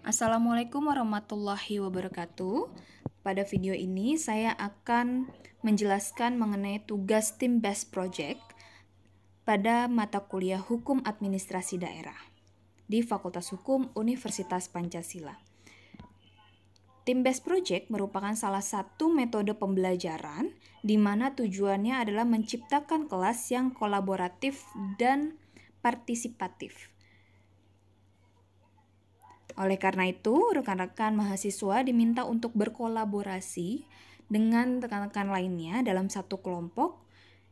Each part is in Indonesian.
Assalamualaikum warahmatullahi wabarakatuh. Pada video ini saya akan menjelaskan mengenai tugas tim BEST Project pada mata kuliah Hukum Administrasi Daerah di Fakultas Hukum Universitas Pancasila. Tim BEST Project merupakan salah satu metode pembelajaran di mana tujuannya adalah menciptakan kelas yang kolaboratif dan partisipatif. Oleh karena itu, rekan-rekan mahasiswa diminta untuk berkolaborasi dengan rekan-rekan lainnya dalam satu kelompok,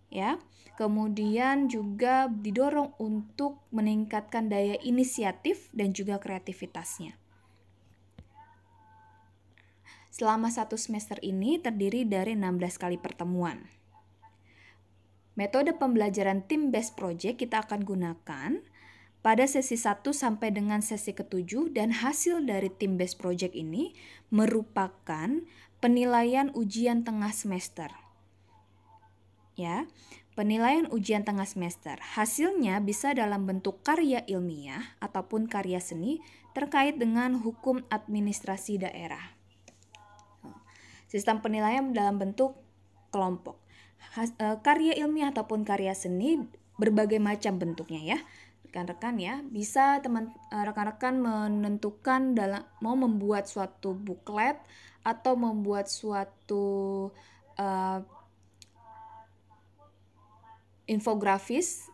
ya. Kemudian juga didorong untuk meningkatkan daya inisiatif dan juga kreativitasnya. Selama satu semester ini terdiri dari 16 kali pertemuan. Metode pembelajaran tim BEST Project kita akan gunakan pada sesi 1 sampai dengan sesi ke-7, dan hasil dari tim BEST Project ini merupakan penilaian ujian tengah semester. Ya, penilaian ujian tengah semester. Hasilnya bisa dalam bentuk karya ilmiah ataupun karya seni terkait dengan hukum administrasi daerah. Sistem penilaian dalam bentuk kelompok. Karya ilmiah ataupun karya seni berbagai macam bentuknya, ya. Rekan-rekan, ya, bisa rekan-rekan menentukan mau membuat suatu booklet atau membuat suatu infografis,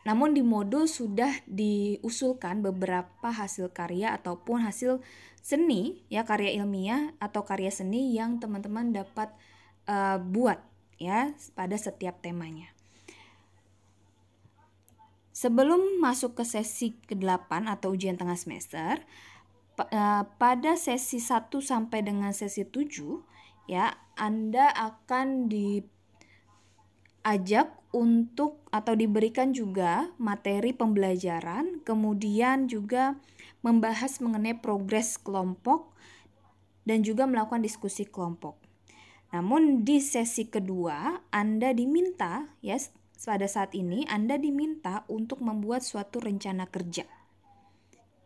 namun di modul sudah diusulkan beberapa hasil karya ataupun hasil seni, ya, karya ilmiah atau karya seni yang teman-teman dapat buat, ya, pada setiap temanya. Sebelum masuk ke sesi ke-8 atau ujian tengah semester, pada sesi 1 sampai dengan sesi 7, ya, Anda akan diajak untuk atau diberikan juga materi pembelajaran, kemudian juga membahas mengenai progres kelompok dan juga melakukan diskusi kelompok. Namun di sesi kedua Anda diminta, ya, pada saat ini Anda diminta untuk membuat suatu rencana kerja.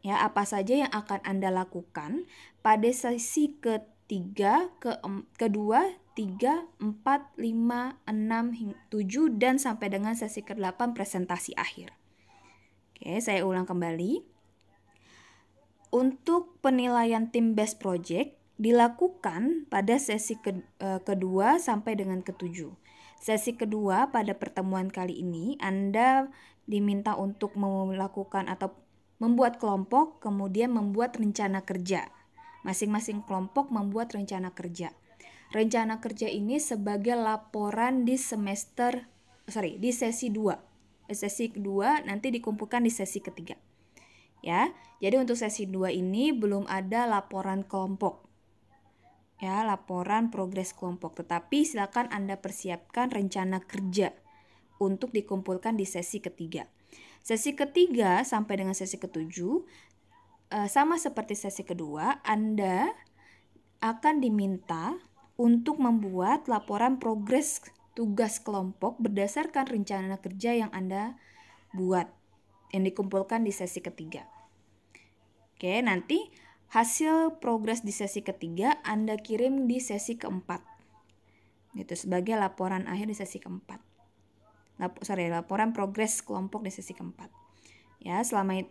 Ya, apa saja yang akan Anda lakukan pada sesi ketiga, kedua, 3, 4, 5, 6, 7, dan sampai dengan sesi ke-8 presentasi akhir. Oke, saya ulang kembali. Untuk penilaian tim BEST Project dilakukan pada sesi kedua sampai dengan ke-7. Sesi kedua pada pertemuan kali ini Anda diminta untuk melakukan atau membuat kelompok, kemudian membuat rencana kerja. Masing-masing kelompok membuat rencana kerja. Rencana kerja ini sebagai laporan di sesi 2. Sesi kedua nanti dikumpulkan di sesi ketiga. Ya, jadi untuk sesi 2 ini belum ada laporan kelompok. Ya, laporan progres kelompok, tetapi silakan Anda persiapkan rencana kerja untuk dikumpulkan di sesi ketiga. Sesi ketiga sampai dengan sesi ke-7 sama seperti sesi kedua, Anda akan diminta untuk membuat laporan progres tugas kelompok berdasarkan rencana kerja yang Anda buat, yang dikumpulkan di sesi ketiga. Oke, nanti hasil progres di sesi ketiga Anda kirim di sesi keempat. Itu sebagai laporan akhir di sesi keempat. Laporan progres kelompok di sesi keempat. Ya, selama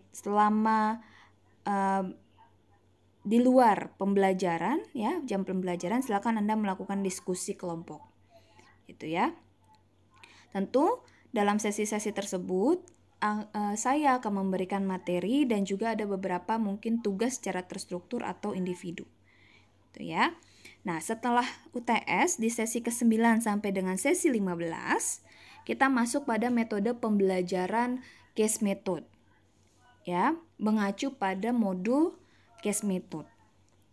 di luar pembelajaran, ya, jam pembelajaran, silakan Anda melakukan diskusi kelompok. Itu, ya. Tentu dalam sesi-sesi tersebut saya akan memberikan materi dan juga ada beberapa mungkin tugas secara terstruktur atau individu. Itu, ya. Nah, setelah UTS di sesi ke-9 sampai dengan sesi 15, kita masuk pada metode pembelajaran case method. Ya, mengacu pada modul case method.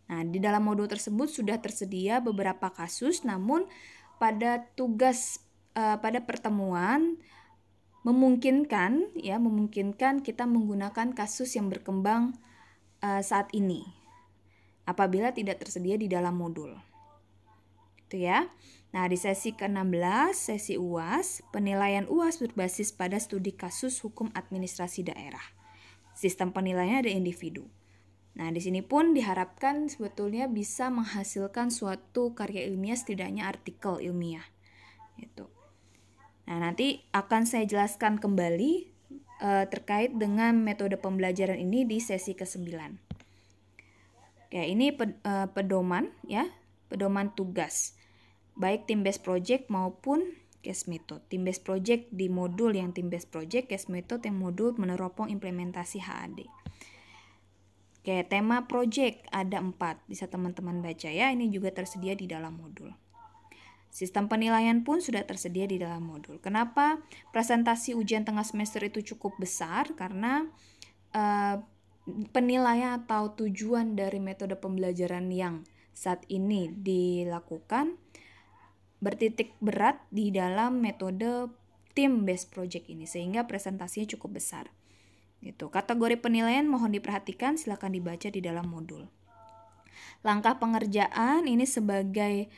Nah, di dalam modul tersebut sudah tersedia beberapa kasus, namun pada pada pertemuan memungkinkan kita menggunakan kasus yang berkembang saat ini apabila tidak tersedia di dalam modul. Itu, ya. Nah, di sesi ke-16, sesi UAS, penilaian UAS berbasis pada studi kasus hukum administrasi daerah. Sistem penilaiannya ada individu. Nah, di sini pun diharapkan sebetulnya bisa menghasilkan suatu karya ilmiah, setidaknya artikel ilmiah. Gitu. Nah, nanti akan saya jelaskan kembali terkait dengan metode pembelajaran ini di sesi ke-9. Oke, ini pedoman ya, pedoman tugas. Baik team based project maupun case method. Team based project di modul yang team based project, case method yang modul meneropong implementasi HAD. Oke, tema project ada 4, bisa teman-teman baca ya, ini juga tersedia di dalam modul. Sistem penilaian pun sudah tersedia di dalam modul. Kenapa presentasi ujian tengah semester itu cukup besar? Karena penilaian atau tujuan dari metode pembelajaran yang saat ini dilakukan bertitik berat di dalam metode team based project ini, sehingga presentasinya cukup besar. Gitu. Kategori penilaian mohon diperhatikan, silakan dibaca di dalam modul. Langkah pengerjaan ini sebagai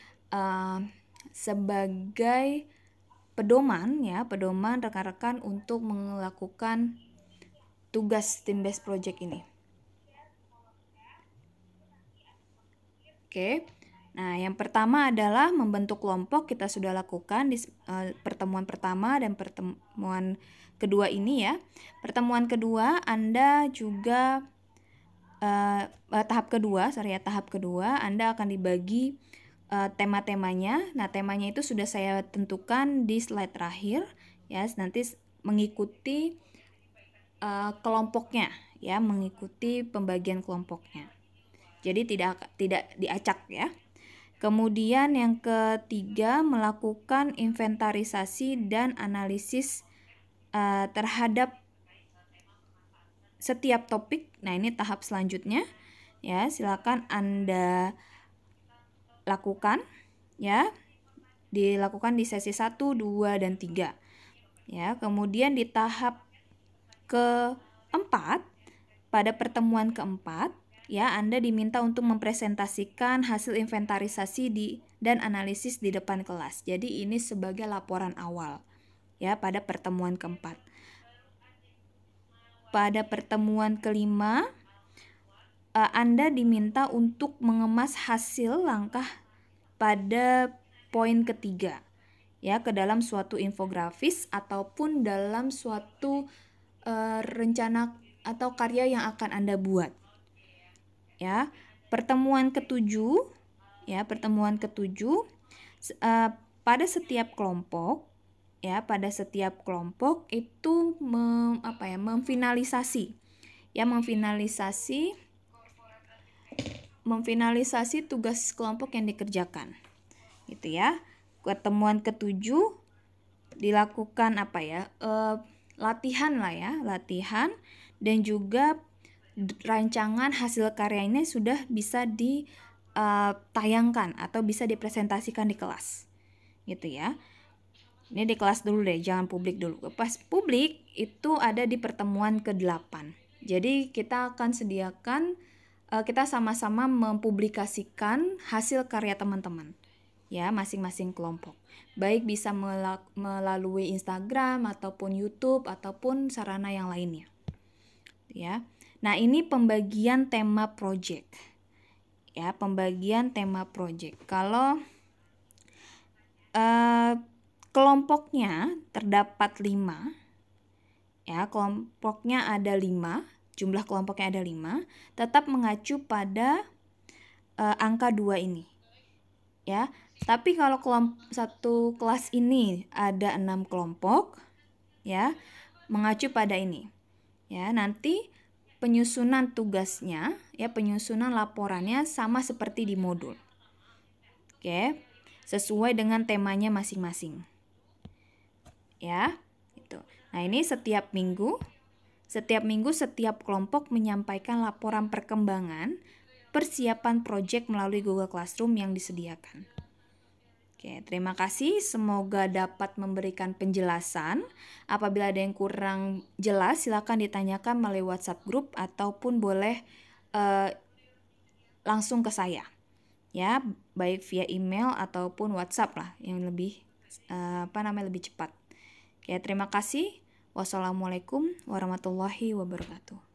pedoman ya, pedoman rekan-rekan untuk melakukan tugas team based project ini. Oke. Nah, yang pertama adalah membentuk kelompok. Kita sudah lakukan di pertemuan pertama dan pertemuan kedua ini ya. Pertemuan kedua Anda juga tahap kedua Anda akan dibagi tema-temanya. Nah, temanya itu sudah saya tentukan di slide terakhir ya. Nanti mengikuti kelompoknya ya, mengikuti pembagian kelompoknya. Jadi tidak diacak ya. Kemudian yang ketiga, melakukan inventarisasi dan analisis terhadap setiap topik. Nah, ini tahap selanjutnya ya, silakan Anda lakukan ya. Dilakukan di sesi 1, 2 dan 3. Ya, kemudian di tahap keempat, pada pertemuan keempat ya, Anda diminta untuk mempresentasikan hasil inventarisasi dan analisis di depan kelas. Jadi ini sebagai laporan awal ya pada pertemuan keempat. Pada pertemuan kelima, Anda diminta untuk mengemas hasil langkah pada poin ketiga ya, ke dalam suatu infografis ataupun dalam suatu rencana atau karya yang akan Anda buat. Ya, pertemuan ketujuh pada setiap kelompok itu memfinalisasi tugas kelompok yang dikerjakan gitu ya. Pertemuan ketujuh dilakukan latihan dan juga rancangan hasil karya ini sudah bisa ditayangkan atau bisa dipresentasikan di kelas gitu ya. Ini di kelas dulu deh, jangan publik dulu. Pas publik itu ada di pertemuan ke-8. Jadi kita akan sediakan, kita sama-sama mempublikasikan hasil karya teman-teman ya, masing-masing kelompok. Baik bisa melalui Instagram ataupun YouTube ataupun sarana yang lainnya ya. Nah, ini pembagian tema project. Ya, pembagian tema project. Kalau kelompoknya terdapat 5. Ya, kelompoknya ada 5, jumlah kelompoknya ada 5, tetap mengacu pada angka 2 ini. Ya, tapi kalau satu kelas ini ada 6 kelompok, ya, mengacu pada ini. Ya, nanti penyusunan tugasnya, ya, penyusunan laporannya sama seperti di modul. Oke, sesuai dengan temanya masing-masing. Ya, gitu. Nah, ini setiap minggu setiap kelompok menyampaikan laporan perkembangan persiapan proyek melalui Google Classroom yang disediakan. Oke, terima kasih. Semoga dapat memberikan penjelasan. Apabila ada yang kurang jelas, silakan ditanyakan melalui WhatsApp group ataupun boleh langsung ke saya. Ya, baik via email ataupun WhatsApp lah yang lebih lebih cepat. Oke, terima kasih. Wassalamualaikum warahmatullahi wabarakatuh.